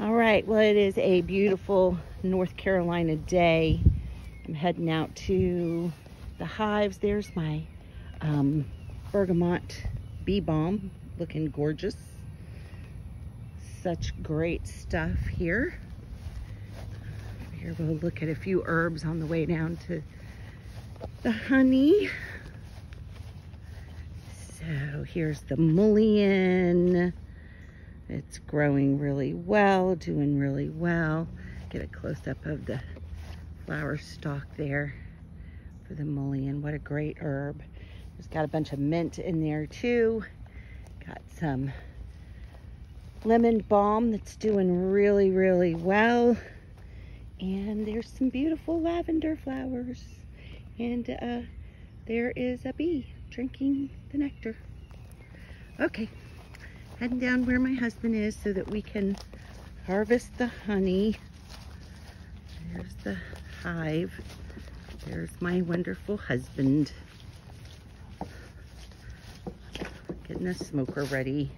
All right, well, it is a beautiful North Carolina day. I'm heading out to the hives. There's my bergamot bee balm, looking gorgeous. Such great stuff here. Here we'll look at a few herbs on the way down to the honey. So here's the mullein. It's growing really well, doing really well. Get a close-up of the flower stalk there for the mullein. What a great herb. It's got a bunch of mint in there too. Got some lemon balm that's doing really, really well. And there's some beautiful lavender flowers. And there is a bee drinking the nectar. Okay. Heading down where my husband is so that we can harvest the honey. There's the hive. There's my wonderful husband. Getting the smoker ready.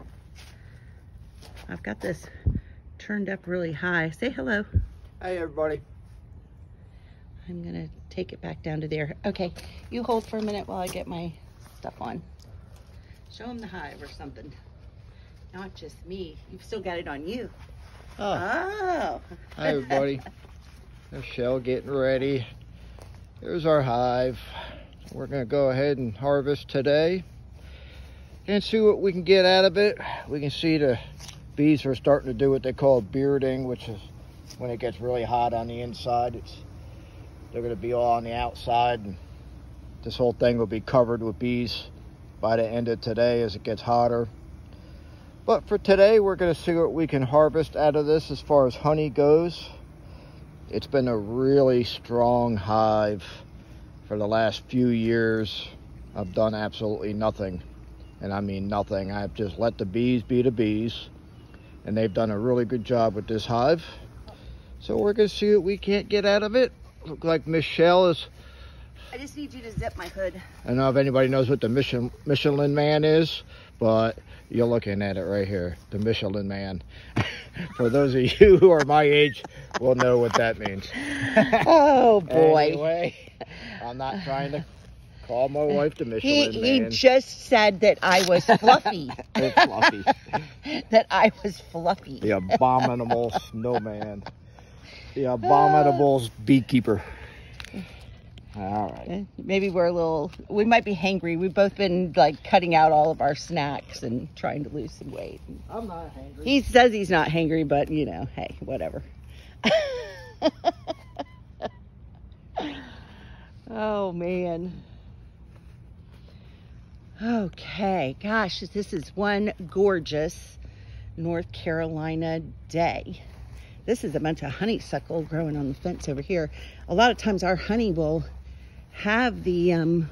I've got this turned up really high. Say hello. Hey everybody. I'm gonna take it back down to there. Okay, you hold for a minute while I get my stuff on. Show him the hive or something. Not just me. You've still got it on you. Oh. Hi, everybody. Michelle getting ready. Here's our hive. We're going to go ahead and harvest today and see what we can get out of it. We can see the bees are starting to do what they call bearding, which is when it gets really hot on the inside. They're going to be all on the outside, and this whole thing will be covered with bees by the end of today as it gets hotter. But for today, we're going to see what we can harvest out of this as far as honey goes. It's been a really strong hive for the last few years. I've done absolutely nothing, and I mean nothing. I've just let the bees be the bees, and they've done a really good job with this hive. So we're going to see what we can't get out of it. Look like Michelle is... I just need you to zip my hood. I don't know if anybody knows what the Michelin Man is, but you're looking at it right here, the Michelin Man. For those of you who are my age, will know what that means. Oh boy. Anyway, I'm not trying to call my wife the Michelin Man. He just said that I was fluffy. Fluffy. That I was fluffy. The abominable snowman. The abominable beekeeper. All right. Maybe we might be hangry. We've both been like cutting out all of our snacks and trying to lose some weight. I'm not hangry. He says he's not hangry, but you know, hey, whatever. Oh man. Okay, gosh, this is one gorgeous North Carolina day. This is a bunch of honeysuckle growing on the fence over here. A lot of times our honey will have the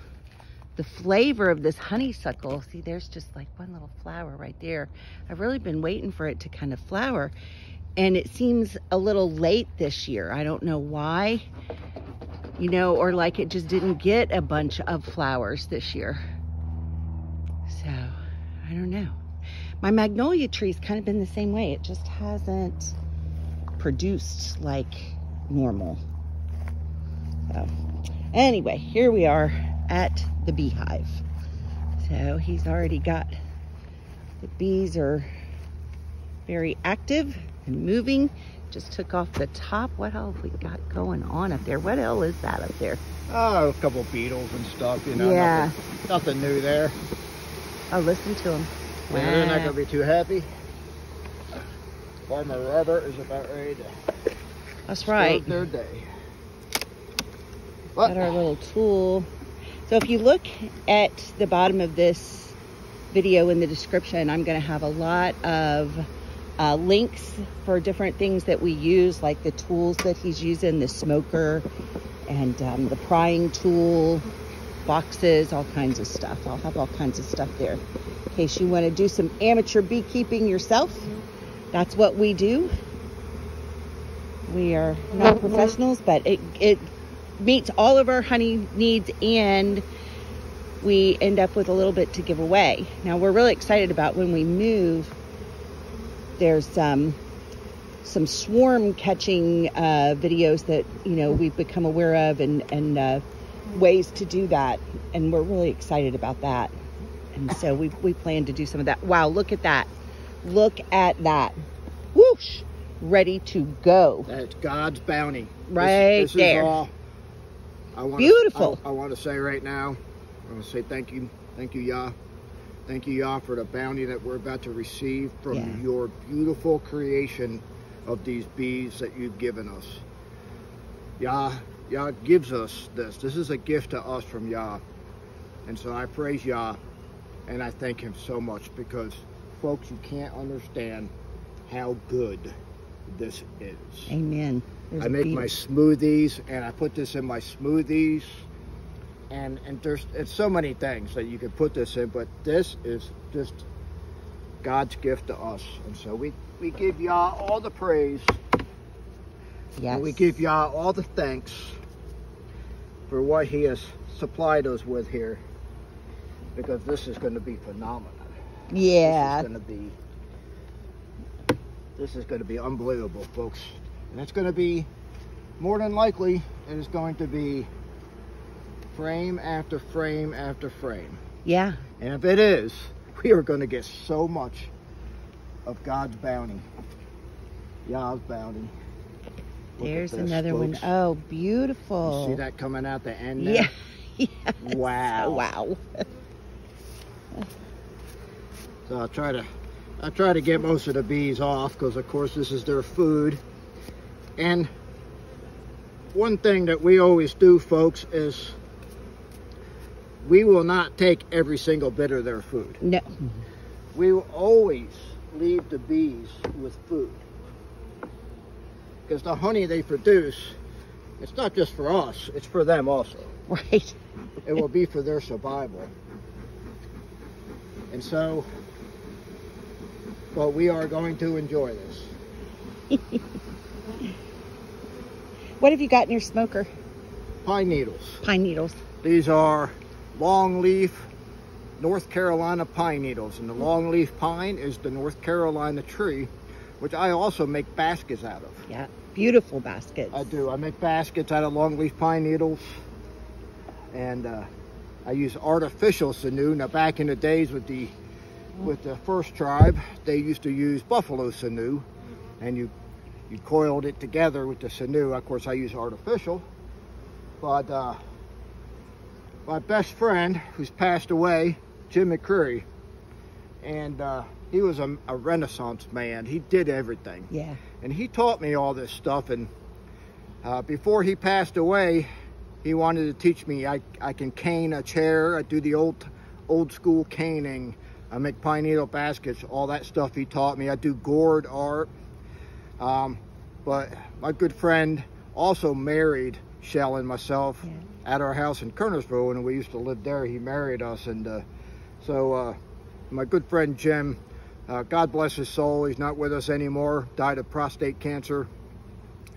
flavor of this honeysuckle. See, there's just like one little flower right there. I've really been waiting for it to kind of flower, and it seems a little late this year. I don't know why, you know, or like it just didn't get a bunch of flowers this year. So, I don't know. My magnolia tree's kind of been the same way. It just hasn't produced like normal. So anyway, here we are at the beehive. So he's already got, the bees are very active and moving. Just took off the top. What else we got going on up there? What else is that up there? Oh, a couple beetles and stuff, you know. Yeah. Nothing new there. Oh, listen to them. Wow. They're not going to be too happy. Farmer Robert is about ready to That's right. start their day. Got our little tool. So if you look at the bottom of this video in the description, I'm going to have a lot of links for different things that we use, like the tools that he's using, the smoker and the prying tool, boxes, all kinds of stuff. I'll have all kinds of stuff there in case you want to do some amateur beekeeping yourself. That's what we do. We are not professionals, but it meets all of our honey needs, and we end up with a little bit to give away. Now we're really excited about when we move. There's some swarm catching videos that, you know, we've become aware of, and ways to do that. And we're really excited about that. And so we plan to do some of that. Wow, look at that. Look at that. Whoosh. Ready to go. That's God's bounty. Right this there. Is all Beautiful. I want to say right now, I want to say thank you, Yah. Thank you, Yah, for the bounty that we're about to receive from your beautiful creation of these bees that you've given us. Yah gives us this. This is a gift to us from Yah. And so I praise Yah, and I thank him so much, because, folks, you can't understand how good this is. Amen. I make my smoothies, and I put this in my smoothies, and it's so many things that you can put this in, but this is just God's gift to us. And so we give Yah all the praise. Yes. And we give Yah all the thanks for what he has supplied us with here, because this is going to be phenomenal. Yeah. This is going to be unbelievable, folks. And it's going to be, more than likely, it is going to be frame after frame after frame. Yeah. And if it is, we are going to get so much of God's bounty. Yah's bounty. There's another one. Oh, beautiful. You see that coming out the end there? Yeah. Yes. Wow. Oh, wow. So I'll try to get most of the bees off, because of course this is their food. And one thing that we always do, folks, is we will not take every single bit of their food. No. We will always leave the bees with food, because the honey they produce, it's not just for us, it's for them also. Right. It will be for their survival. And so, well, we are going to enjoy this. What have you got in your smoker? Pine needles. Pine needles. These are long leaf North Carolina pine needles. And the long leaf pine is the North Carolina tree, which I also make baskets out of. Yeah, beautiful baskets. I do. I make baskets out of long leaf pine needles. And I use artificial sinew. Now, back in the days with the first tribe, they used to use buffalo sinew, and you coiled it together with the sinew. Of course, I use artificial, but my best friend, who's passed away, Jim McCreary, and he was a Renaissance man. He did everything. Yeah. And he taught me all this stuff, and before he passed away, he wanted to teach me. I can cane a chair. I do the old school caning. I make pine needle baskets, all that stuff he taught me. I do gourd art. But my good friend also married Shell and myself at our house in Kernersville, and we used to live there. He married us, and so my good friend Jim, God bless his soul, he's not with us anymore, died of prostate cancer,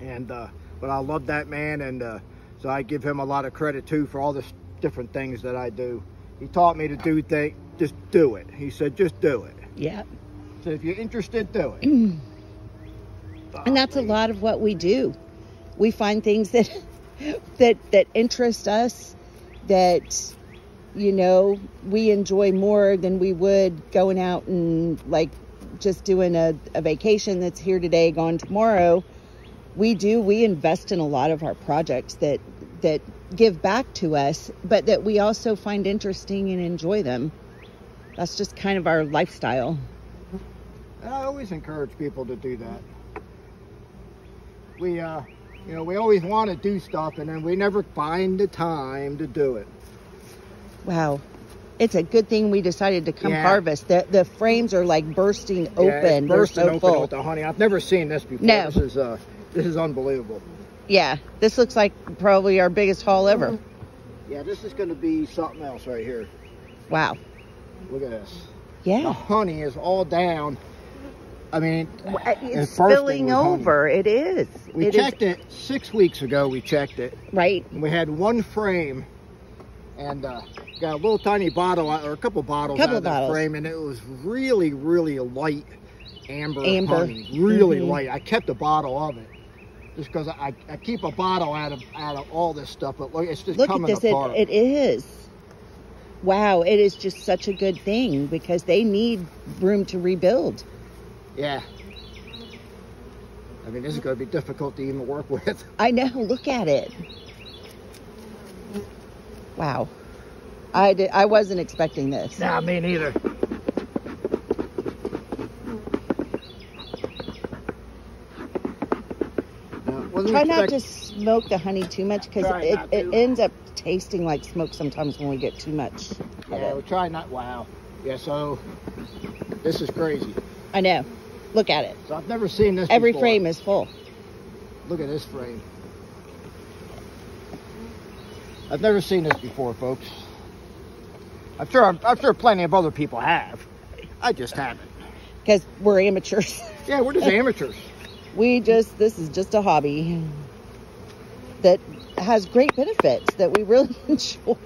and but I love that man, and so I give him a lot of credit too for all the different things that I do. He taught me to do things, just do it. He said, just do it. Yeah. So if you're interested, do it. And that's a lot of what we do. We find things that interest us, that, you know, we enjoy more than we would going out and like just doing a vacation that's here today, gone tomorrow. We invest in a lot of our projects that give back to us, but that we also find interesting and enjoy them. That's just kind of our lifestyle. And I always encourage people to do that. We, you know, we always want to do stuff, and then we never find the time to do it. Wow. It's a good thing we decided to come harvest. The frames are like bursting open. It's bursting They're so open full. with the honey. I've never seen this before. No. This is unbelievable. Yeah, this looks like probably our biggest haul ever. Yeah, this is going to be something else right here. Wow. Look at this. Yeah. The honey is all down. I mean, it's spilling over. It is. We checked it 6 weeks ago. We checked it. Right. And we had one frame, and got a little tiny bottle, or a couple bottles out of the frame, and it was really, really light. amber Amber. honey, really light. I kept a bottle of it just because I keep a bottle out of all this stuff. But look, it's just coming apart. It is. Wow, it is just such a good thing because they need room to rebuild. Yeah. I mean, this is going to be difficult to even work with. I know. Look at it. Wow. I wasn't expecting this. Nah, me neither. Try not to smoke the honey too much because it ends up tasting like smoke sometimes when we get too much. Yeah, we try not. Wow. Yeah, so this is crazy. I know. Look at it. So I've never seen this Every before. frame is full. Look at this frame. I've never seen this before, folks. I'm sure plenty of other people have. I just haven't. Because we're amateurs. Yeah, we're just amateurs. This is just a hobby that has great benefits that we really enjoy.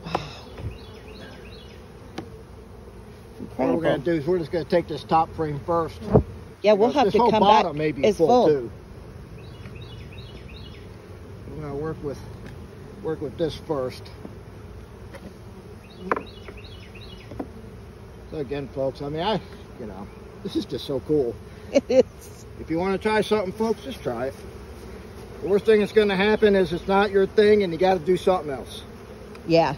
Wow. What we're going to do is we're just going to take this top frame first. Yeah, we'll have to come back. This whole bottom may be full too. We're going to work with this first. So again, folks, I mean, this is just so cool. It is. If you want to try something, folks, just try it. The worst thing that's going to happen is it's not your thing and you got to do something else. Yeah.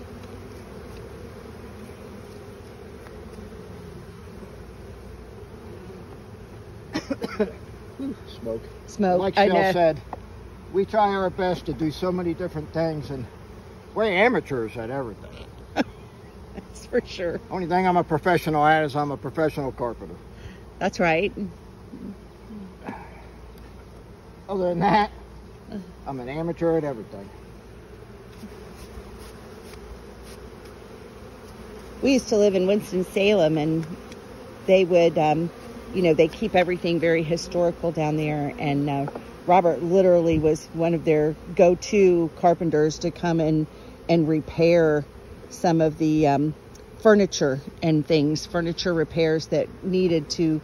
Smoke. Like Phil said, we try our best to do so many different things, and we're amateurs at everything. That's for sure. Only thing I'm a professional at is I'm a professional carpenter. That's right. Other than that, I'm an amateur at everything. We used to live in Winston-Salem, and they would, they keep everything very historical down there. And Robert literally was one of their go-to carpenters to come in and repair some of the furniture and things, furniture repairs that needed to,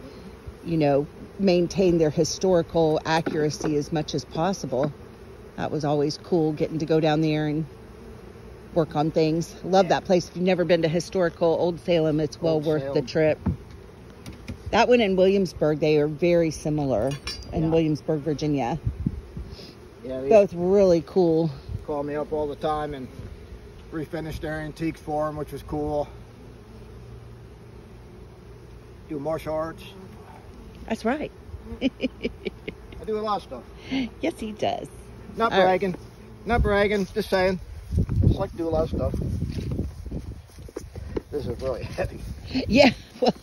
maintain their historical accuracy as much as possible. That was always cool, getting to go down there and work on things. Love that place. If you've never been to historical Old Salem, it's well worth the trip. That one in Williamsburg, they are very similar in Williamsburg, Virginia. Yeah, both really cool. Call me up all the time and refinished their antiques for them, which was cool. Do martial arts. That's right. I do a lot of stuff. Yes, he does. Not bragging. Right. Not bragging. Just saying. Just like to do a lot of stuff. This is really heavy. Yeah. Well,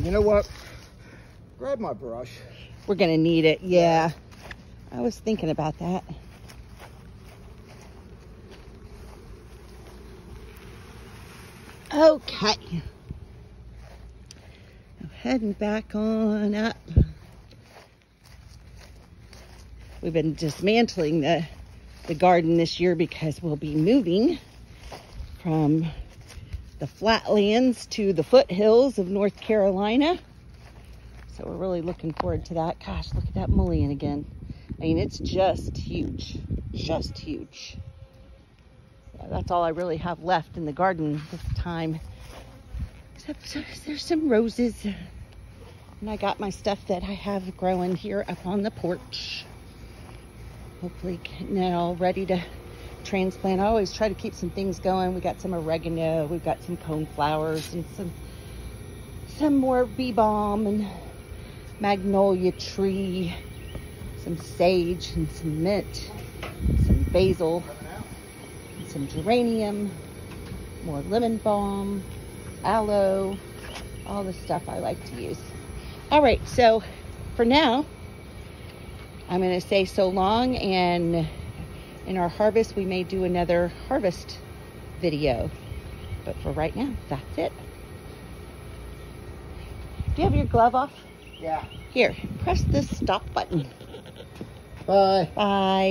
you know what? Grab my brush. We're going to need it. Yeah. I was thinking about that. Okay. Heading back on up. We've been dismantling the garden this year because we'll be moving from the flatlands to the foothills of North Carolina. So we're really looking forward to that. Gosh, look at that mullein again. I mean, it's just huge. Just huge. Yeah, that's all I really have left in the garden this time. Except there's some roses. And I got my stuff that I have growing here up on the porch. Hopefully getting it all ready to transplant. I always try to keep some things going. We got some oregano, we've got some coneflowers, and some more bee balm and magnolia tree, some sage and some mint, some basil, and some geranium, more lemon balm, aloe, all the stuff I like to use. All right, so for now, I'm going to say so long, and in our harvest, we may do another harvest video. But for right now, that's it. Do you have your glove off? Yeah. Here, press this stop button. Bye. Bye.